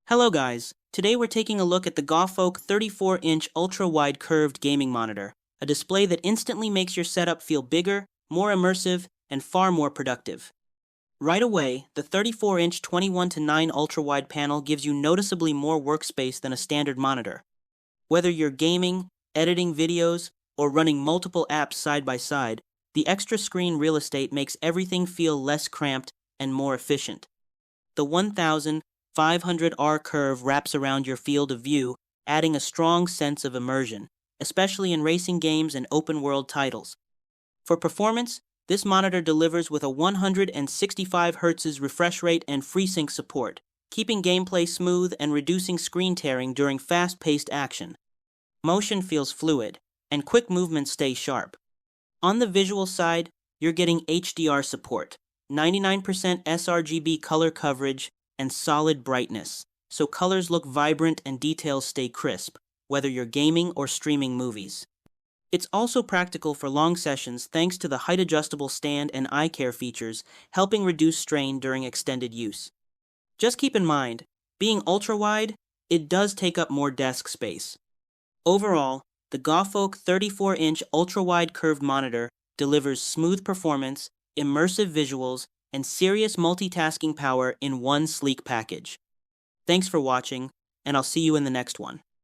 Hello guys, today we're taking a look at the Gawfolk 34-inch ultra-wide curved gaming monitor, a display that instantly makes your setup feel bigger, more immersive, and far more productive. Right away, the 34-inch 21:9 ultra-wide panel gives you noticeably more workspace than a standard monitor. Whether you're gaming, editing videos, or running multiple apps side by side, the extra screen real estate makes everything feel less cramped and more efficient. The 1500R curve wraps around your field of view, adding a strong sense of immersion, especially in racing games and open-world titles. For performance, this monitor delivers with a 165Hz refresh rate and FreeSync support, keeping gameplay smooth and reducing screen tearing during fast-paced action. Motion feels fluid, and quick movements stay sharp. On the visual side, you're getting HDR support, 99% sRGB color coverage, and solid brightness, so colors look vibrant and details stay crisp, whether you're gaming or streaming movies. It's also practical for long sessions thanks to the height-adjustable stand and eye care features, helping reduce strain during extended use. Just keep in mind, being ultra-wide, it does take up more desk space. Overall, the Gawfolk 34-inch ultra-wide curved monitor delivers smooth performance, immersive visuals, and serious multitasking power in one sleek package. Thanks for watching, and I'll see you in the next one.